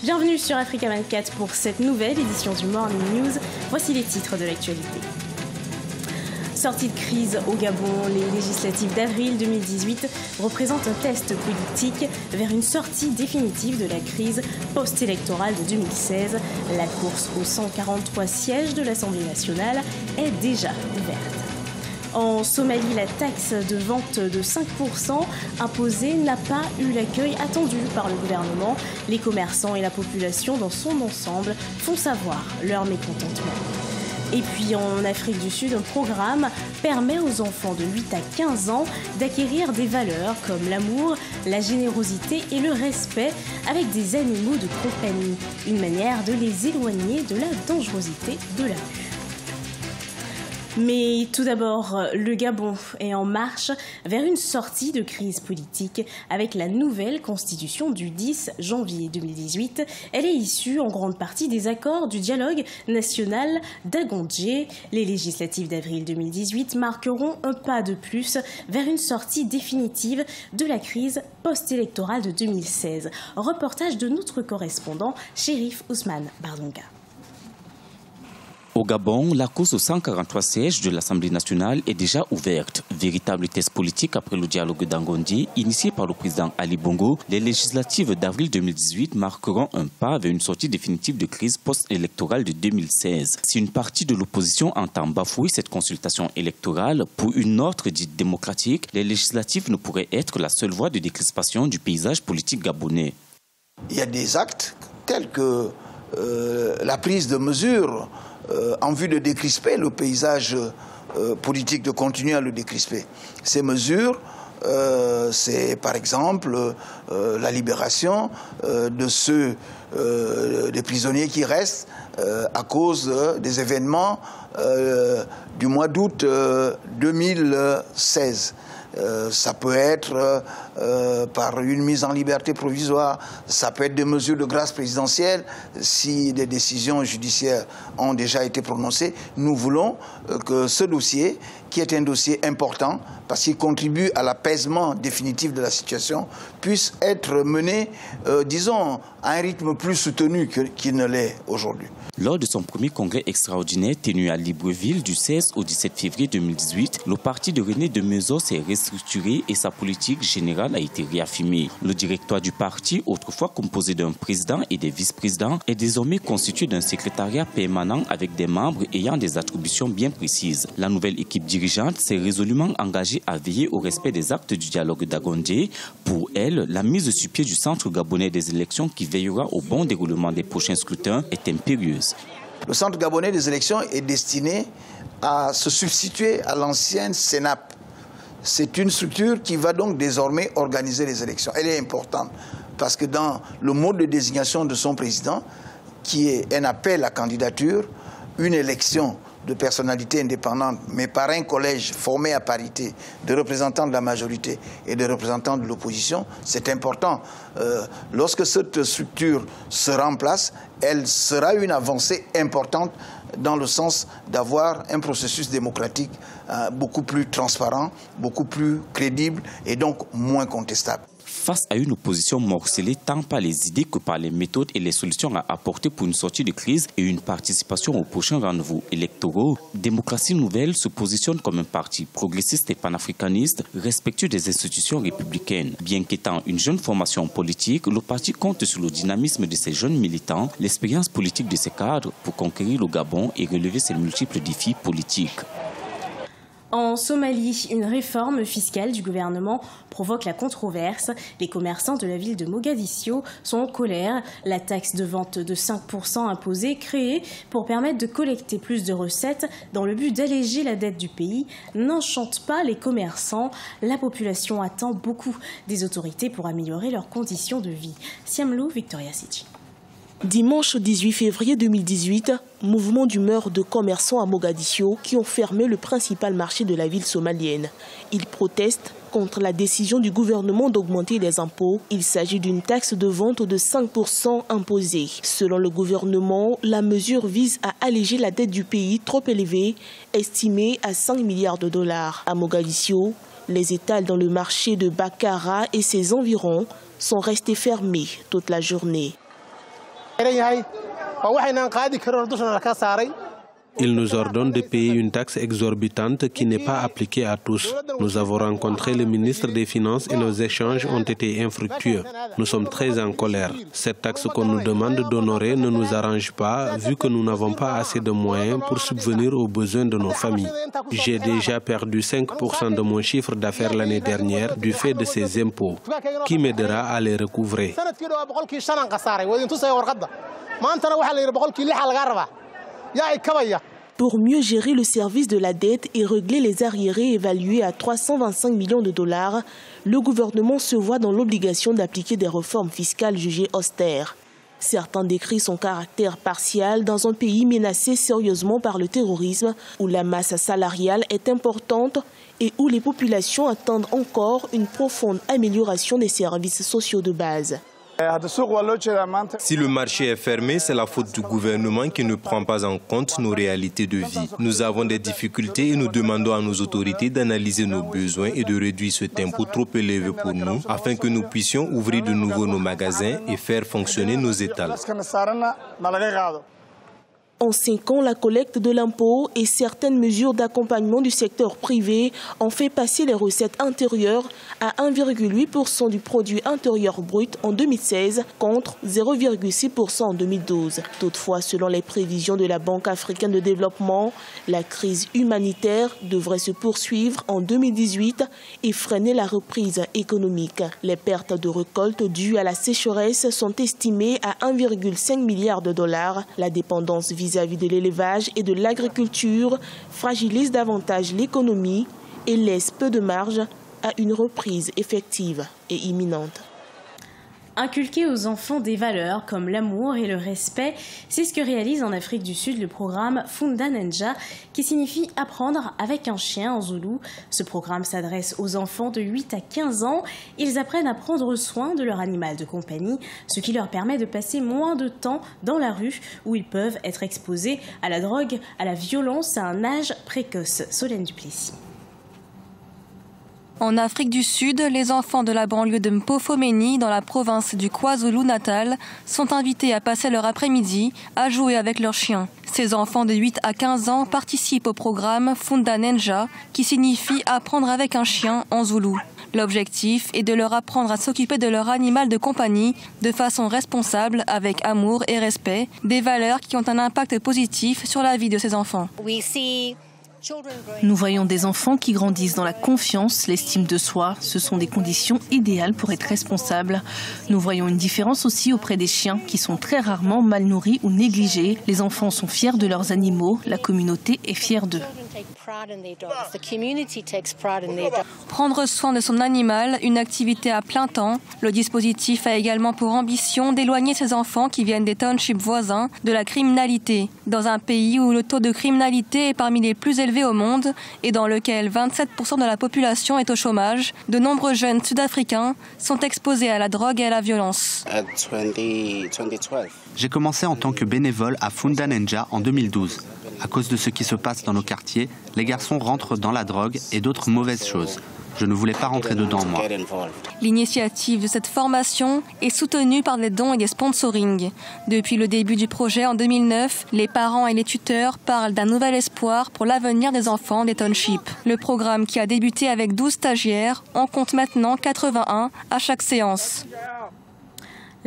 Bienvenue sur Africa 24 pour cette nouvelle édition du Morning News. Voici les titres de l'actualité. Sortie de crise au Gabon, les législatives d'avril 2018 représentent un test politique vers une sortie définitive de la crise post-électorale de 2016. La course aux 143 sièges de l'Assemblée nationale est déjà ouverte. En Somalie, la taxe de vente de 5% imposée n'a pas eu l'accueil attendu par le gouvernement. Les commerçants et la population dans son ensemble font savoir leur mécontentement. Et puis en Afrique du Sud, un programme permet aux enfants de 8 à 15 ans d'acquérir des valeurs comme l'amour, la générosité et le respect avec des animaux de compagnie. Une manière de les éloigner de la dangerosité de la rue. Mais tout d'abord, le Gabon est en marche vers une sortie de crise politique avec la nouvelle constitution du 10 janvier 2018. Elle est issue en grande partie des accords du dialogue national d'Agondjé. Les législatives d'avril 2018 marqueront un pas de plus vers une sortie définitive de la crise post-électorale de 2016. Reportage de notre correspondant, Chérif Ousmane Bardonga. Au Gabon, la course aux 143 sièges de l'Assemblée nationale est déjà ouverte. Véritable test politique après le dialogue d'Angondjé, initié par le président Ali Bongo, les législatives d'avril 2018 marqueront un pas vers une sortie définitive de crise post-électorale de 2016. Si une partie de l'opposition entend bafouer cette consultation électorale pour une autre dite démocratique, les législatives ne pourraient être la seule voie de décrispation du paysage politique gabonais. Il y a des actes tels que la prise de mesures en vue de décrisper le paysage politique, de continuer à le décrisper. Ces mesures, c'est par exemple la libération de ceux des prisonniers qui restent à cause des événements du mois d'août 2016. Ça peut être par une mise en liberté provisoire, ça peut être des mesures de grâce présidentielle. Si des décisions judiciaires ont déjà été prononcées, nous voulons que ce dossier, qui est un dossier important, parce qu'il contribue à l'apaisement définitif de la situation, puisse être mené, disons, à un rythme plus soutenu qu'il ne l'est aujourd'hui. Lors de son premier congrès extraordinaire tenu à Libreville du 16 au 17 février 2018, le parti de René Demezo s'est restructuré et sa politique générale a été réaffirmée. Le directoire du parti, autrefois composé d'un président et des vice-présidents, est désormais constitué d'un secrétariat permanent avec des membres ayant des attributions bien précises. La nouvelle équipe dirigeante s'est résolument engagée à veiller au respect des actes du dialogue d'Agondjé. Pour elle, la mise sur pied du Centre gabonais des élections qui veillera au bon déroulement des prochains scrutins est impérieuse. Le Centre gabonais des élections est destiné à se substituer à l'ancienne CENAP. C'est une structure qui va donc désormais organiser les élections. Elle est importante parce que dans le mode de désignation de son président, qui est un appel à candidature, une élection de personnalités indépendantes, mais par un collège formé à parité de représentants de la majorité et de représentants de l'opposition, c'est important. Lorsque cette structure sera en place, elle sera une avancée importante dans le sens d'avoir un processus démocratique beaucoup plus transparent, beaucoup plus crédible et donc moins contestable. Face à une opposition morcelée tant par les idées que par les méthodes et les solutions à apporter pour une sortie de crise et une participation aux prochains rendez-vous électoraux, Démocratie Nouvelle se positionne comme un parti progressiste et panafricaniste, respectueux des institutions républicaines. Bien qu'étant une jeune formation politique, le parti compte sur le dynamisme de ses jeunes militants, l'expérience politique de ses cadres pour conquérir le Gabon et relever ses multiples défis politiques. En Somalie, une réforme fiscale du gouvernement provoque la controverse. Les commerçants de la ville de Mogadiscio sont en colère. La taxe de vente de 5% imposée, créée pour permettre de collecter plus de recettes dans le but d'alléger la dette du pays, n'enchante pas les commerçants. La population attend beaucoup des autorités pour améliorer leurs conditions de vie. Siamlou, Victoria City. Dimanche 18 février 2018, mouvement d'humeur de commerçants à Mogadiscio qui ont fermé le principal marché de la ville somalienne. Ils protestent contre la décision du gouvernement d'augmenter les impôts. Il s'agit d'une taxe de vente de 5% imposée. Selon le gouvernement, la mesure vise à alléger la dette du pays trop élevée, estimée à 5 milliards de dollars. À Mogadiscio, les étals dans le marché de Bakara et ses environs sont restés fermés toute la journée. Il nous ordonne de payer une taxe exorbitante qui n'est pas appliquée à tous. Nous avons rencontré le ministre des Finances et nos échanges ont été infructueux. Nous sommes très en colère. Cette taxe qu'on nous demande d'honorer ne nous arrange pas vu que nous n'avons pas assez de moyens pour subvenir aux besoins de nos familles. J'ai déjà perdu 5% de mon chiffre d'affaires l'année dernière du fait de ces impôts. Qui m'aidera à les recouvrer? Pour mieux gérer le service de la dette et régler les arriérés évalués à 325 millions de dollars, le gouvernement se voit dans l'obligation d'appliquer des réformes fiscales jugées austères. Certains décrivent son caractère partial dans un pays menacé sérieusement par le terrorisme, où la masse salariale est importante et où les populations attendent encore une profonde amélioration des services sociaux de base. Si le marché est fermé, c'est la faute du gouvernement qui ne prend pas en compte nos réalités de vie. Nous avons des difficultés et nous demandons à nos autorités d'analyser nos besoins et de réduire ce tempo trop élevé pour nous afin que nous puissions ouvrir de nouveau nos magasins et faire fonctionner nos étals. En 5 ans, la collecte de l'impôt et certaines mesures d'accompagnement du secteur privé ont fait passer les recettes intérieures à 1,8% du produit intérieur brut en 2016 contre 0,6% en 2012. Toutefois, selon les prévisions de la Banque africaine de développement, la crise humanitaire devrait se poursuivre en 2018 et freiner la reprise économique. Les pertes de récolte dues à la sécheresse sont estimées à 1,5 milliard de dollars. La dépendance vis-à-vis de l'élevage et de l'agriculture fragilise davantage l'économie et laisse peu de marge à une reprise effective et imminente. Inculquer aux enfants des valeurs comme l'amour et le respect, c'est ce que réalise en Afrique du Sud le programme Funda Ninja, qui signifie apprendre avec un chien en zoulou. Ce programme s'adresse aux enfants de 8 à 15 ans. Ils apprennent à prendre soin de leur animal de compagnie, ce qui leur permet de passer moins de temps dans la rue où ils peuvent être exposés à la drogue, à la violence à un âge précoce. Solène Duplessis. En Afrique du Sud, les enfants de la banlieue de Mpofomeni, dans la province du KwaZulu-Natal, sont invités à passer leur après-midi à jouer avec leurs chiens. Ces enfants de 8 à 15 ans participent au programme Funda Ninja, qui signifie apprendre avec un chien en zoulou. L'objectif est de leur apprendre à s'occuper de leur animal de compagnie de façon responsable, avec amour et respect, des valeurs qui ont un impact positif sur la vie de ces enfants. Nous voyons des enfants qui grandissent dans la confiance, l'estime de soi. Ce sont des conditions idéales pour être responsables. Nous voyons une différence aussi auprès des chiens qui sont très rarement mal nourris ou négligés. Les enfants sont fiers de leurs animaux, la communauté est fière d'eux. Prendre soin de son animal, une activité à plein temps. Le dispositif a également pour ambition d'éloigner ces enfants qui viennent des townships voisins de la criminalité. Dans un pays où le taux de criminalité est parmi les plus élevés au monde et dans lequel 27% de la population est au chômage, de nombreux jeunes sud-africains sont exposés à la drogue et à la violence. J'ai commencé en tant que bénévole à Funda Ninja en 2012. À cause de ce qui se passe dans nos quartiers, les garçons rentrent dans la drogue et d'autres mauvaises choses. Je ne voulais pas rentrer dedans, moi. L'initiative de cette formation est soutenue par des dons et des sponsorings. Depuis le début du projet en 2009, les parents et les tuteurs parlent d'un nouvel espoir pour l'avenir des enfants des townships. Le programme, qui a débuté avec 12 stagiaires, en compte maintenant 81 à chaque séance.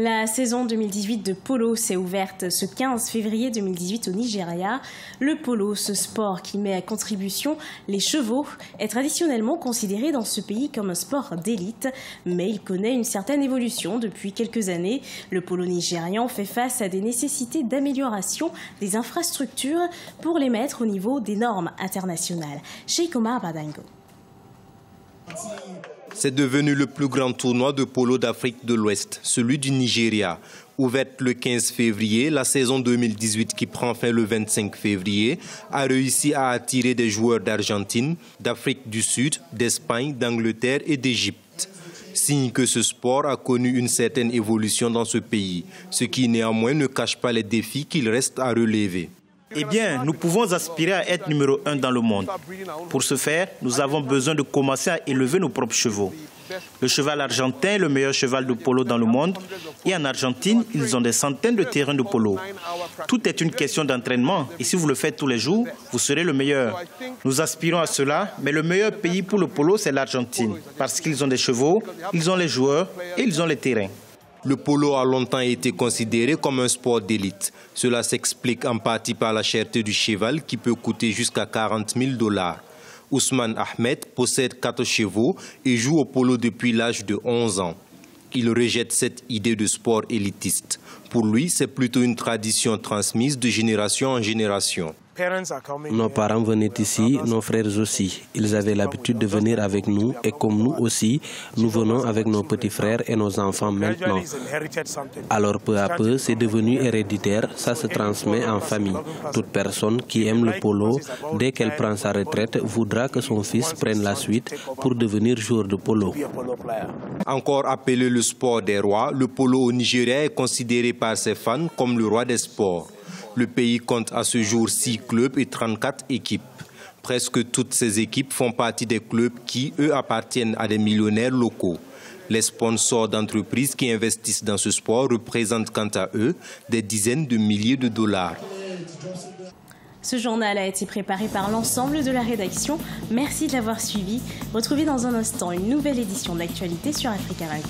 La saison 2018 de polo s'est ouverte ce 15 février 2018 au Nigeria. Le polo, ce sport qui met à contribution les chevaux, est traditionnellement considéré dans ce pays comme un sport d'élite, mais il connaît une certaine évolution depuis quelques années. Le polo nigérian fait face à des nécessités d'amélioration des infrastructures pour les mettre au niveau des normes internationales. Sheikh Omar Badango. C'est devenu le plus grand tournoi de polo d'Afrique de l'Ouest, celui du Nigeria. Ouverte le 15 février, la saison 2018 qui prend fin le 25 février a réussi à attirer des joueurs d'Argentine, d'Afrique du Sud, d'Espagne, d'Angleterre et d'Égypte. Signe que ce sport a connu une certaine évolution dans ce pays, ce qui néanmoins ne cache pas les défis qu'il reste à relever. Eh bien, nous pouvons aspirer à être numéro 1 dans le monde. Pour ce faire, nous avons besoin de commencer à élever nos propres chevaux. Le cheval argentin est le meilleur cheval de polo dans le monde. Et en Argentine, ils ont des centaines de terrains de polo. Tout est une question d'entraînement. Et si vous le faites tous les jours, vous serez le meilleur. Nous aspirons à cela, mais le meilleur pays pour le polo, c'est l'Argentine. Parce qu'ils ont des chevaux, ils ont les joueurs et ils ont les terrains. Le polo a longtemps été considéré comme un sport d'élite. Cela s'explique en partie par la cherté du cheval qui peut coûter jusqu'à 40 000 $. Ousmane Ahmed possède 4 chevaux et joue au polo depuis l'âge de 11 ans. Il rejette cette idée de sport élitiste. Pour lui, c'est plutôt une tradition transmise de génération en génération. Nos parents venaient ici, nos frères aussi. Ils avaient l'habitude de venir avec nous et comme nous aussi, nous venons avec nos petits frères et nos enfants maintenant. Alors peu à peu, c'est devenu héréditaire, ça se transmet en famille. Toute personne qui aime le polo, dès qu'elle prend sa retraite, voudra que son fils prenne la suite pour devenir joueur de polo. Encore appelé le sport des rois, le polo au Nigeria est considéré par ses fans comme le roi des sports. Le pays compte à ce jour 6 clubs et 34 équipes. Presque toutes ces équipes font partie des clubs qui, eux, appartiennent à des millionnaires locaux. Les sponsors d'entreprises qui investissent dans ce sport représentent quant à eux des dizaines de milliers de $. Ce journal a été préparé par l'ensemble de la rédaction. Merci de l'avoir suivi. Retrouvez dans un instant une nouvelle édition de l'actualité sur Africa 24.